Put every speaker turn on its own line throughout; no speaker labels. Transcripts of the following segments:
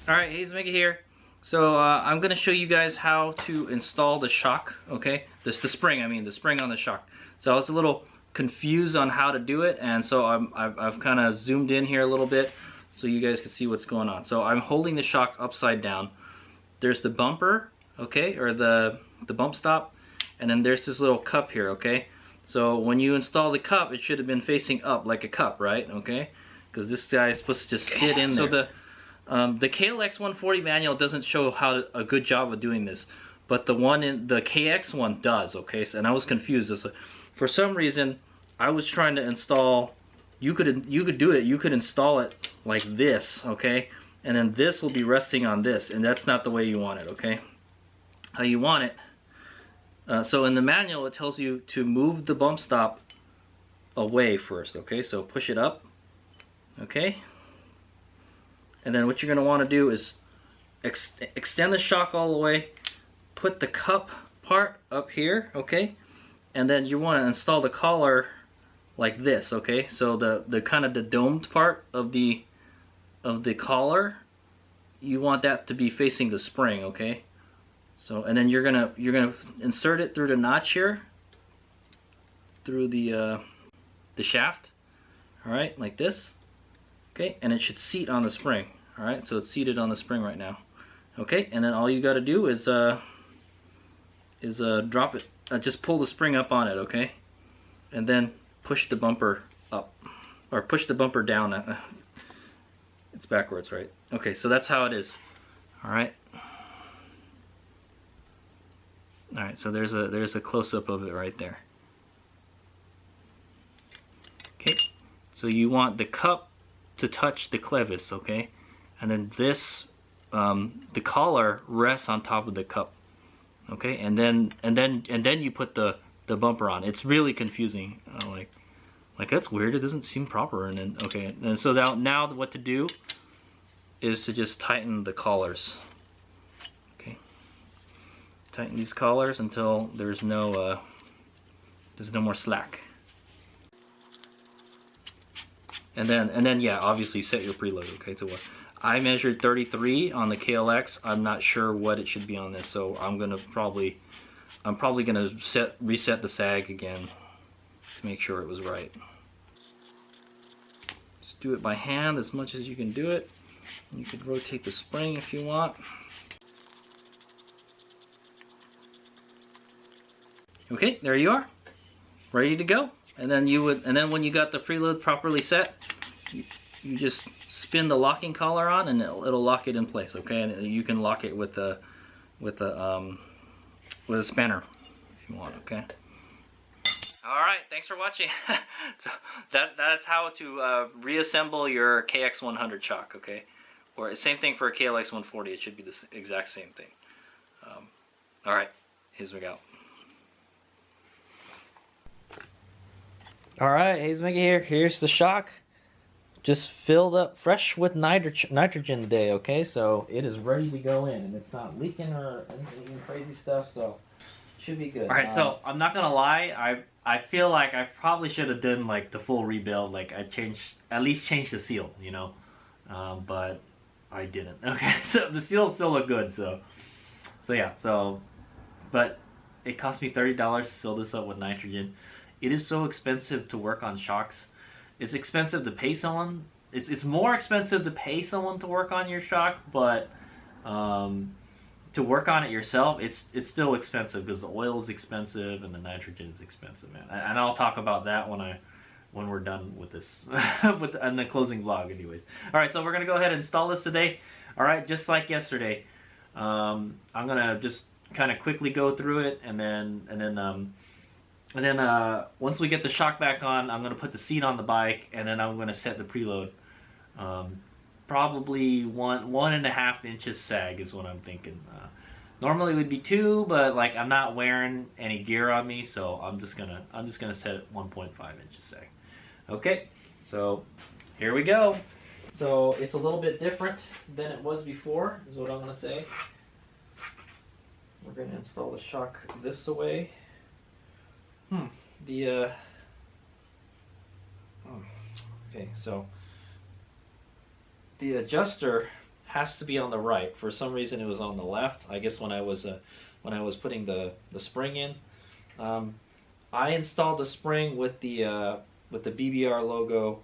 Alright, Hayes Mega here. So I'm going to show you guys how to install the shock, okay? The spring on the shock. So I was a little confused on how to do it, and so I've kind of zoomed in here a little bit so you guys can see what's going on. So I'm holding the shock upside down. There's the bumper, okay, or the bump stop, and then there's this little cup here, okay? So when you install the cup, it should have been facing up like a cup, right? Okay, because this guy is supposed to just sit in there. So the KLX140 manual doesn't show a good job of doing this, but the one in the KX one does. Okay, so, and I was confused. For some reason, I was trying to install. You could do it. You could install it like this, okay, and then this will be resting on this, and that's not the way you want it. Okay, how you want it. So in the manual, it tells you to move the bump stop away first. Okay, so push it up. Okay. And then what you're going to want to do is extend the shock all the way, put the cup part up here, okay? And then you want to install the collar like this, okay? So the kind of the domed part of the collar, you want that to be facing the spring, okay? So and then you're gonna insert it through the notch here, through the shaft, all right, like this. Okay, and it should seat on the spring. All right, so it's seated on the spring right now. Okay, and then all you got to do is drop it. Just pull the spring up on it. Okay, and then push the bumper up, or push the bumper down. It's backwards, right? Okay, so that's how it is. All right. All right, so there's a close-up of it right there. Okay, so you want the cup to touch the clevis, okay, and then this the collar rests on top of the cup, okay, and then you put the bumper on. It's really confusing, like that's weird, it doesn't seem proper. And then okay, and so now what to do is to just tighten the collars. Okay, tighten these collars until there's no more slack. And then yeah, obviously set your preload, okay, to what I measured 33 on the KLX. I'm not sure what it should be on this, so I'm probably gonna reset the sag again to make sure it was right. Just do it by hand as much as you can do it. You could rotate the spring if you want. Okay, there you are, ready to go. And then when you got the preload properly set, you just spin the locking collar on, and it'll lock it in place. Okay, and you can lock it with a spanner if you want. Okay. All right, thanks for watching. So that is how to reassemble your KX100 shock. Okay, or same thing for a KLX140. It should be the exact same thing. All right, here's we go. Alright, Hayes Mega here. Here's the shock. Just filled up fresh with nitrogen today, okay? So it is ready to go in, and it's not leaking or anything crazy stuff, so it should be good. Alright, so I'm not gonna lie, I feel like I probably should have done like the full rebuild, like at least changed the seal, you know? But I didn't. Okay, so the seal still look good, so yeah, but it cost me $30 to fill this up with nitrogen. It is so expensive to work on shocks. It's expensive to pay someone. It's more expensive to pay someone to work on your shock, but to work on it yourself, it's still expensive because the oil is expensive and the nitrogen is expensive, man. And I'll talk about that when we're done with this, in the closing vlog, anyways. All right, so we're gonna go ahead and install this today. All right, just like yesterday. I'm gonna just kind of quickly go through it, and then once we get the shock back on, I'm going to put the seat on the bike, and then I'm going to set the preload. Probably 1.5 inches sag is what I'm thinking. Normally it would be 2, but like I'm not wearing any gear on me, so I'm just gonna set it 1.5 inches sag. Okay, so here we go. So it's a little bit different than it was before, is what I'm going to say. We're going to install the shock this way. Okay, so the adjuster has to be on the right. For some reason, it was on the left. I guess when I was putting the spring in, I installed the spring with the BBR logo,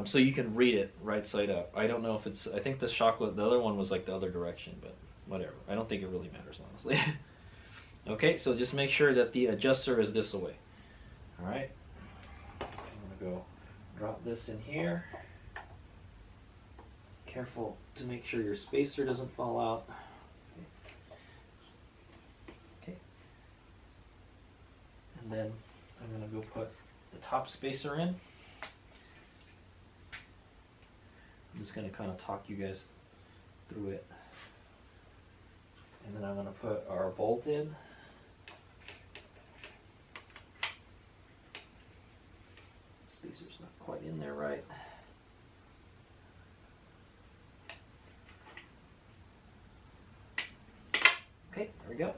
so you can read it right side up. I don't know if it's. I think the other one was like the other direction, but whatever. I don't think it really matters, honestly. Okay, so just make sure that the adjuster is this way. All right. I'm gonna go drop this in here. Careful to make sure your spacer doesn't fall out. Okay. And then I'm gonna go put the top spacer in. I'm just gonna kind of talk you guys through it. And then I'm gonna put our bolt in. Spacer's not quite in there right. Okay, there we go.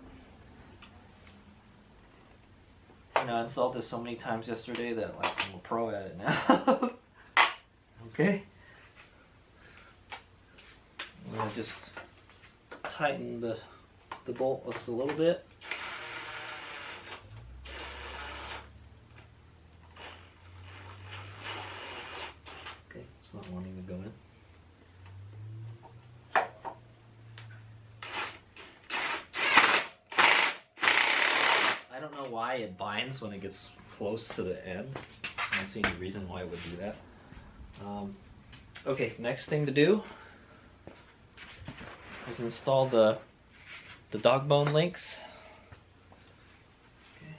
And I installed this so many times yesterday that like I'm a pro at it now. Okay. I'm gonna just tighten the bolt just a little bit. Okay, it's not wanting to go in. I don't know why it binds when it gets close to the end. I don't see any reason why it would do that. Okay, next thing to do is install the dog bone links. Okay.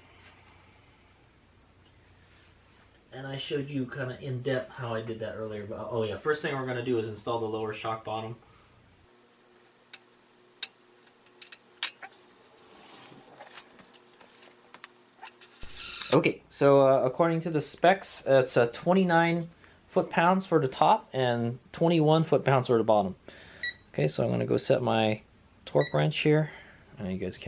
And I showed you kind of in depth how I did that earlier. But oh yeah, first thing we're going to do is install the lower shock bottom. Okay, so according to the specs, it's 29 foot-pounds for the top and 21 foot-pounds for the bottom. Okay, so I'm going to go set my torque wrench here. I know you guys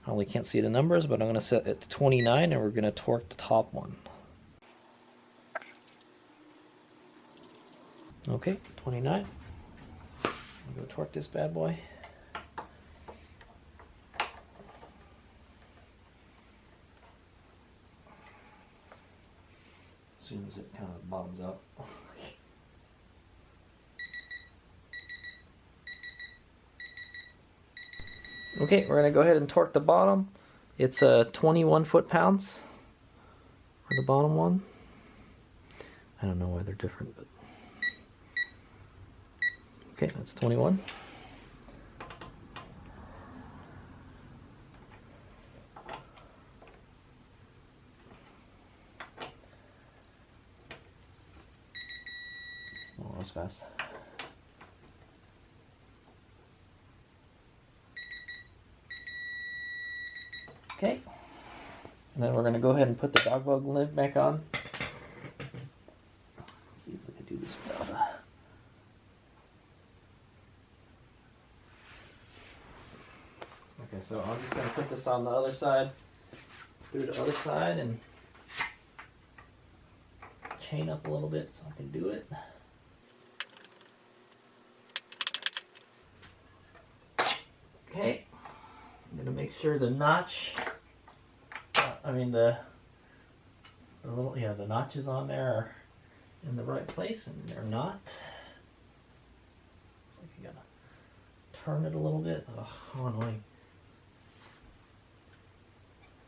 probably can't see the numbers, but I'm going to set it to 29 and we're going to torque the top one. Okay, 29. I'm going to torque this bad boy. As soon as it kind of bottoms out. Okay, we're going to go ahead and torque the bottom. It's 21 foot-pounds for the bottom one. I don't know why they're different, but okay, that's 21. Oh, that was fast. Okay, and then we're going to go ahead and put the dog bug lid back on. Let's see if we can do this without a... Okay, so I'm just going to put this on the other side, through the other side, and chain up a little bit so I can do it. Okay, I'm going to make sure the notch, the little, the notches on there are in the right place, and they're not. Looks like you got to turn it a little bit. Oh, how annoying.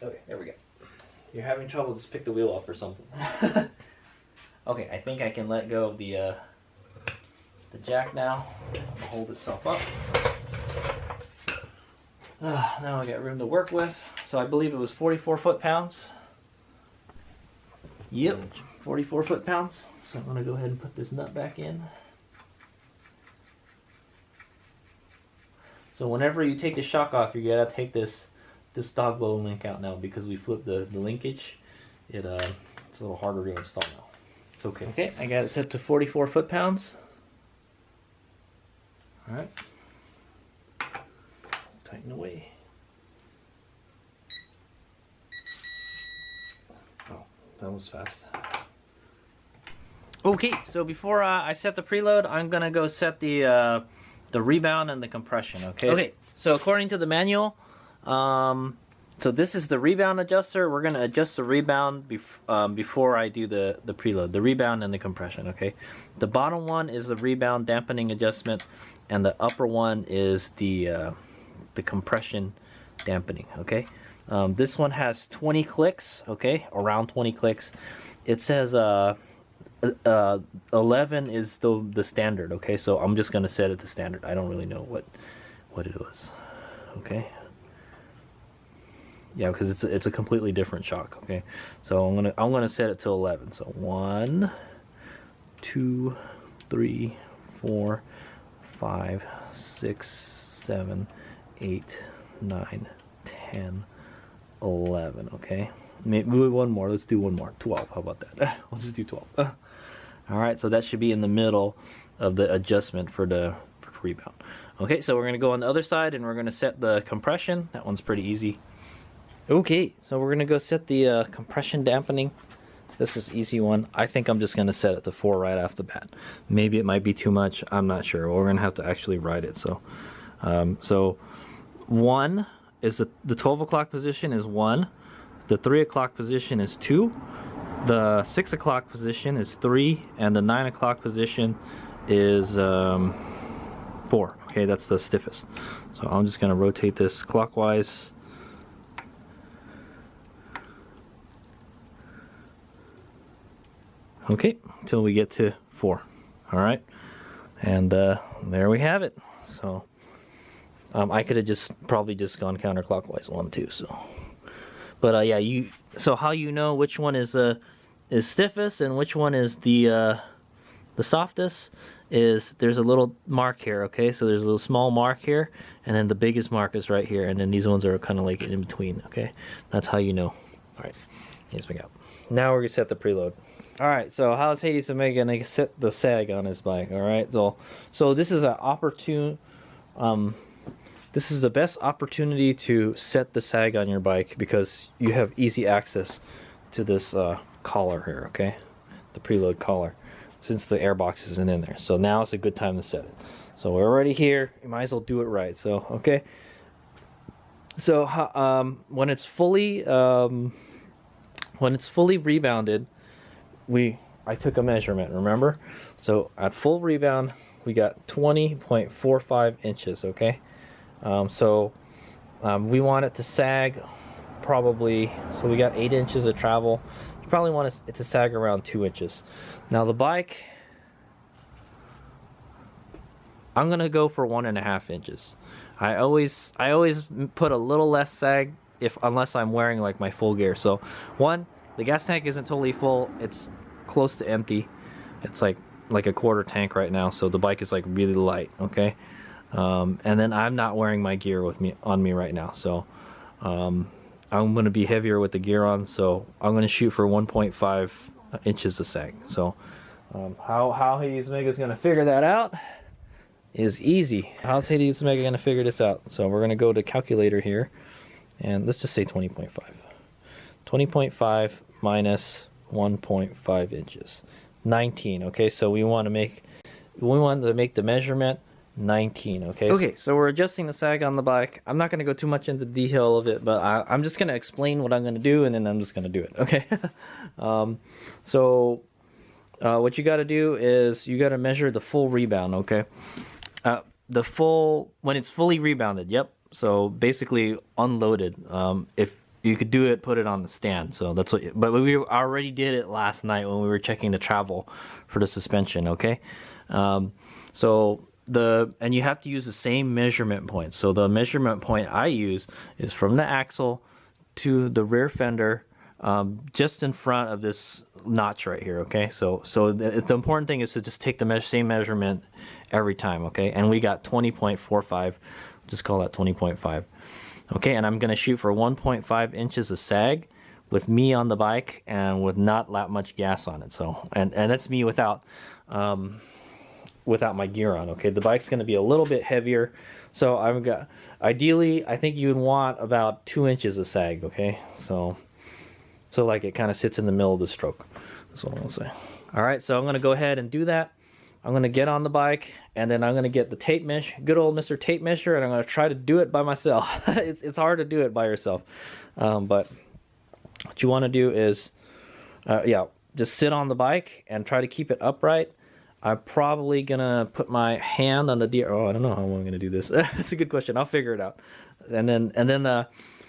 Okay, there we go. You're having trouble, just pick the wheel up or something. Okay, I think I can let go of the jack now. It'll hold itself up. Now I got room to work with. So I believe it was 44 foot-pounds. Yep, 44 foot-pounds. So I'm going to go ahead and put this nut back in. So whenever you take the shock off, you gotta take this dog bone link out now, because we flipped the linkage. It's a little harder to install now. It's okay. Okay, I got it set to 44 foot-pounds. All right. Tighten away. Oh, that was fast. Okay, so before I set the preload, I'm gonna go set the the rebound and the compression. Okay. So according to the manual, so this is the rebound adjuster. We're gonna adjust the rebound before I do the preload, the rebound and the compression. Okay. The bottom one is the rebound dampening adjustment, and the upper one is the compression dampening. Okay. This one has 20 clicks. Okay, around 20 clicks. It says 11 is the standard. Okay, so I'm just gonna set it to standard. I don't really know what it was. Okay. Yeah, because it's a completely different shock. Okay, so I'm gonna set it to 11. So 1, 2, 3, 4, 5, 6, 7, 8, 9, 10, 11. Okay, maybe one more. Let's do one more. 12. How about that? Let's just do 12. All right, so that should be in the middle of the adjustment for the rebound. Okay, so we're gonna go on the other side and we're gonna set the compression. That one's pretty easy. Okay, so we're gonna go set the compression dampening. This is easy one. I think I'm just gonna set it to 4 right off the bat. Maybe it might be too much. I'm not sure. We're gonna have to actually write it. So, so 1 is the 12 o'clock position is 1. The 3 o'clock position is 2. The 6 o'clock position is 3, and the 9 o'clock position is 4. Okay, that's the stiffest. So I'm just gonna rotate this clockwise. Okay, until we get to 4. All right, and there we have it. So I could have probably just gone counterclockwise 1, 2. So, but yeah, so how you know which one is stiffest and which one is the softest is there's a little mark here. Okay, so there's a little small mark here, and then the biggest mark is right here, and then these ones are kind of like in between. Okay, that's how you know. All right, here's my go. Now we're gonna set the preload. All right, so how's Hades Omega gonna set the sag on his bike? All right, so this is an opportune, this is the best opportunity to set the sag on your bike because you have easy access to this collar here. Okay, the preload collar, since the airbox isn't in there. So now it's a good time to set it. So we're already here. You might as well do it right. So okay. So when it's fully rebounded. I took a measurement, remember? So at full rebound, we got 20.45 inches, okay? We want it to sag probably, so we got 8 inches of travel. You probably want it to sag around 2 inches. Now the bike, I'm gonna go for 1.5 inches. I always put a little less sag unless I'm wearing like my full gear. So the gas tank isn't totally full. It's close to empty. It's like a quarter tank right now. So the bike is like really light. Okay, and then I'm not wearing my gear on me right now. So I'm going to be heavier with the gear on. So I'm going to shoot for 1.5 inches of sag. So how Hades Omega is going to figure that out is easy. How's Hades Omega going to figure this out? So we're going to go to calculator here, and let's just say 20.5. 20.5 minus 1.5 inches, 19. Okay, so we want to make the measurement 19. Okay, so we're adjusting the sag on the bike. I'm not going to go too much into detail of it, but I'm just going to explain what I'm going to do, and then I'm just going to do it. Okay. What you got to do is you got to measure the full rebound. Okay, when it's fully rebounded. Yep. So basically unloaded. If you could do it, put it on the stand. So that's what. But we already did it last night when we were checking the travel for the suspension. Okay. And you have to use the same measurement point. So the measurement point I use is from the axle to the rear fender, just in front of this notch right here. Okay. So the important thing is to just take the same measurement every time. Okay. And we got 20.45. Just call that 20.5. Okay, and I'm going to shoot for 1.5 inches of sag with me on the bike and with not that much gas on it. So, and that's me without my gear on. Okay, the bike's going to be a little bit heavier. So ideally, I think you would want about 2 inches of sag. Okay, so like it kind of sits in the middle of the stroke. That's what I'm going to say. All right, so I'm going to go ahead and do that. I'm gonna get on the bike, and then I'm gonna get the tape measure, good old Mr. Tape Measure, and I'm gonna try to do it by myself. It's hard to do it by yourself, but what you want to do is, yeah, just sit on the bike and try to keep it upright. I'm probably gonna put my hand on the deer. Oh, I don't know how I'm gonna do this. That's a good question. I'll figure it out. And then,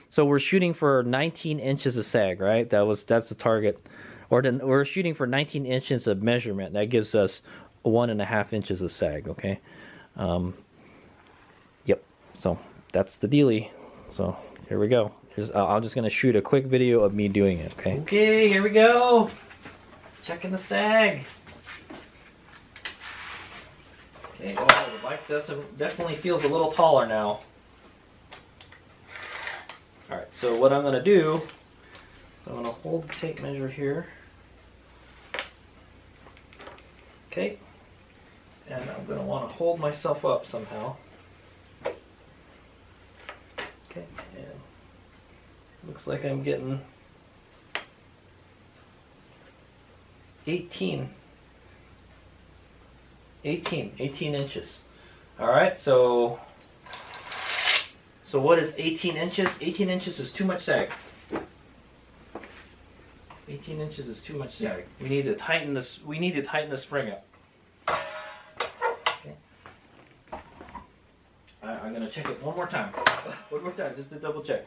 so we're shooting for 19 inches of sag, right? That's the target. We're shooting for 19 inches of measurement. That gives us 1.5 inches of sag. Okay. Yep. So that's the dealie. So here we go. I'm just gonna shoot a quick video of me doing it. Okay. Okay. Here we go. Checking the sag. Okay, oh, the bike definitely feels a little taller now. Alright, so what I'm going to do is I'm going to hold the tape measure here. Okay, and I'm going to want to hold myself up somehow. Okay, and looks like I'm getting 18 inches. All right, so what is 18 inches? 18 inches is too much sag. 18 inches is too much sag. We need to tighten this. We need to tighten the spring up. Okay. I'm gonna check it one more time. One more time, just to double check.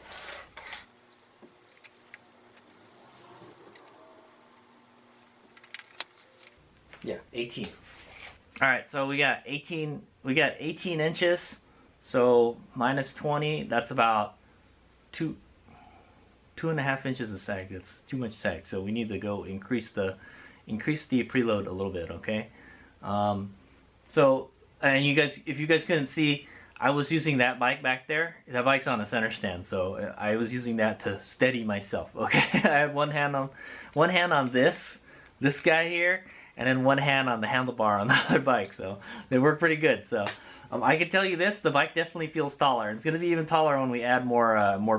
Yeah, 18. All right, so we got 18 inches. So minus 20, that's about 2.5 inches of sag. That's too much sag. So we need to go increase the preload a little bit, okay? So, and if you guys couldn't see, I was using that bike back there. That bike's on a center stand, so I was using that to steady myself, okay? I had one hand on this guy here, and then one hand on the handlebar on the other bike, so they work pretty good. So I can tell you this, the bike definitely feels taller. It's going to be even taller when we add more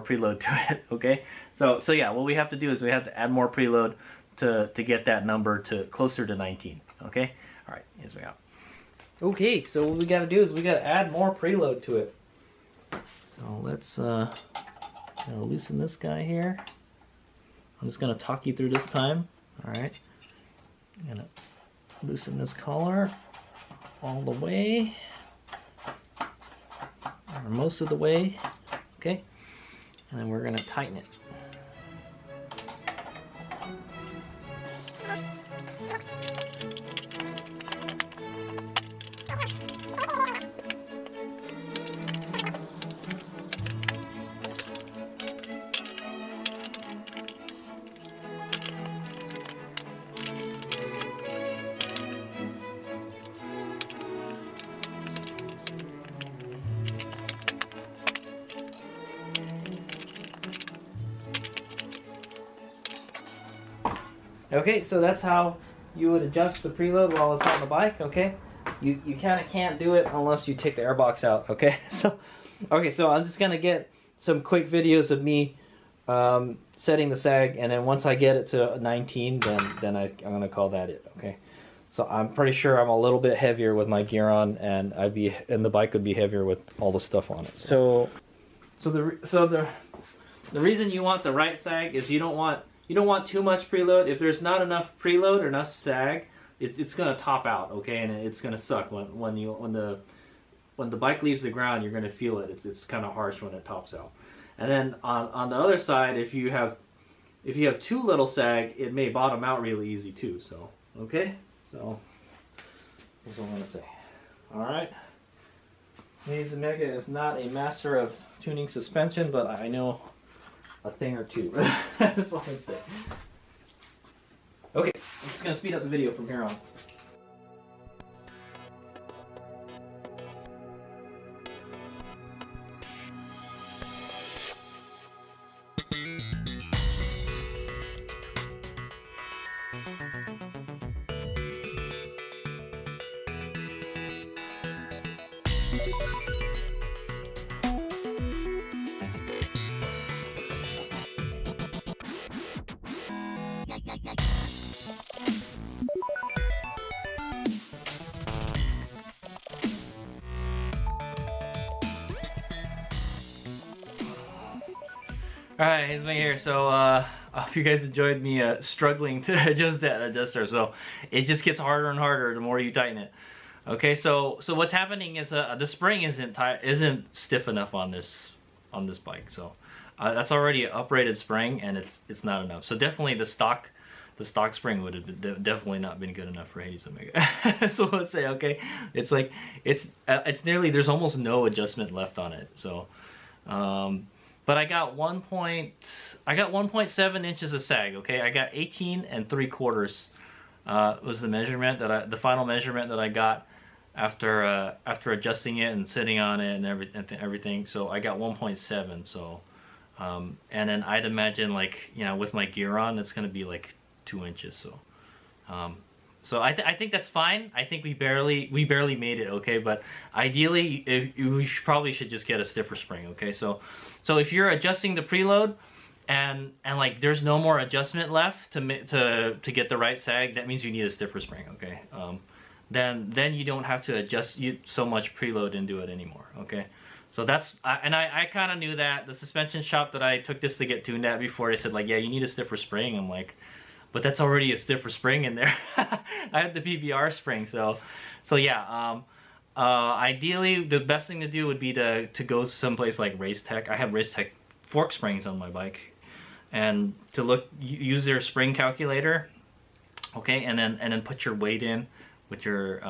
preload to it, okay? So yeah, what we have to do is we have to add more preload to get that number to closer to 19, okay? All right, here's we go. Okay, so what we got to do is we got to add more preload to it. So let's loosen this guy here. I'm just going to talk you through this time, all right? I'm going to loosen this collar all the way, or most of the way, okay? And then we're going to tighten it. Okay, so that's how you would adjust the preload while it's on the bike, okay? You kind of can't do it unless you take the airbox out, okay? So I'm just going to get some quick videos of me setting the sag, and then once I get it to 19, then I'm going to call that it, okay? So I'm pretty sure I'm a little bit heavier with my gear on, and the bike would be heavier with all the stuff on it. So the reason you want the right sag is you don't want too much preload. If there's not enough preload or enough sag, it's gonna top out, okay, and it's gonna suck when the bike leaves the ground. You're gonna feel it. It's kind of harsh when it tops out. And then on the other side, if you have too little sag, it may bottom out really easy too. So okay, so that's what I'm gonna say. All right, Maze Mega is not a master of tuning suspension, but I know a thing or two. That's what I'm saying. Okay, I'm just gonna speed up the video from here on. Alright, it's me here. So I hope you guys enjoyed me struggling to adjust that adjuster. So it just gets harder and harder the more you tighten it. Okay, so what's happening is the spring isn't stiff enough on this bike. So that's already an uprated spring, and it's not enough. So definitely the stock spring would have definitely not been good enough for Hades Omega. So let's say, okay, it's like it's nearly, there's almost no adjustment left on it. So but I got 1.7 inches of sag. Okay, I got 18 3/4 was the measurement the final measurement that I got after adjusting it and sitting on it and everything. So I got 1.7. So and then I'd imagine, like, you know, with my gear on, it's gonna be like 2 inches. So so I think that's fine. I think we barely made it, okay? But ideally, we probably should just get a stiffer spring, okay? So if you're adjusting the preload and like there's no more adjustment left to get the right sag, that means you need a stiffer spring, okay? Then you don't have to adjust so much preload into it anymore, okay? So that's, I kind of knew that. The suspension shop that I took this to get tuned at before, they said, like, yeah, you need a stiffer spring. I'm like, but that's already a stiffer spring in there. I have the PBR spring, so yeah. Ideally, the best thing to do would be to go someplace like Race Tech. I have Race Tech fork springs on my bike, and to use their spring calculator, okay, and then put your weight in with your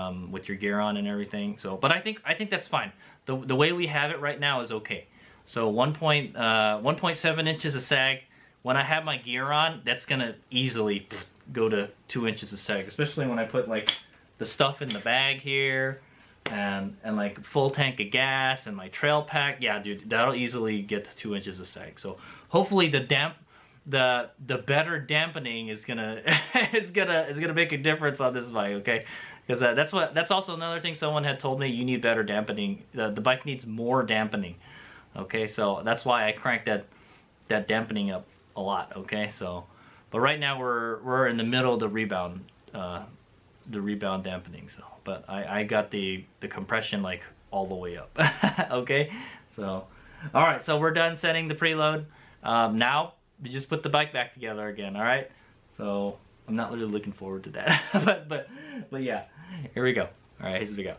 gear on and everything. So, but I think that's fine. The way we have it right now is okay. So 1.7 inches of sag. When I have my gear on, that's gonna easily go to 2 inches of sag, especially when I put like the stuff in the bag here and like full tank of gas and my trail pack. Yeah, dude, that'll easily get to 2 inches of sag. So hopefully the better dampening is gonna make a difference on this bike, okay? Because that's also another thing someone had told me. You need better dampening. The bike needs more dampening, okay? So that's why I cranked that dampening up a lot, okay? So, but right now we're in the middle of the rebound dampening. So, but I got the compression like all the way up. Okay, so all right, so we're done setting the preload. Now we just put the bike back together again. All right, so I'm not really looking forward to that. but yeah, here we go. All right, here's the go.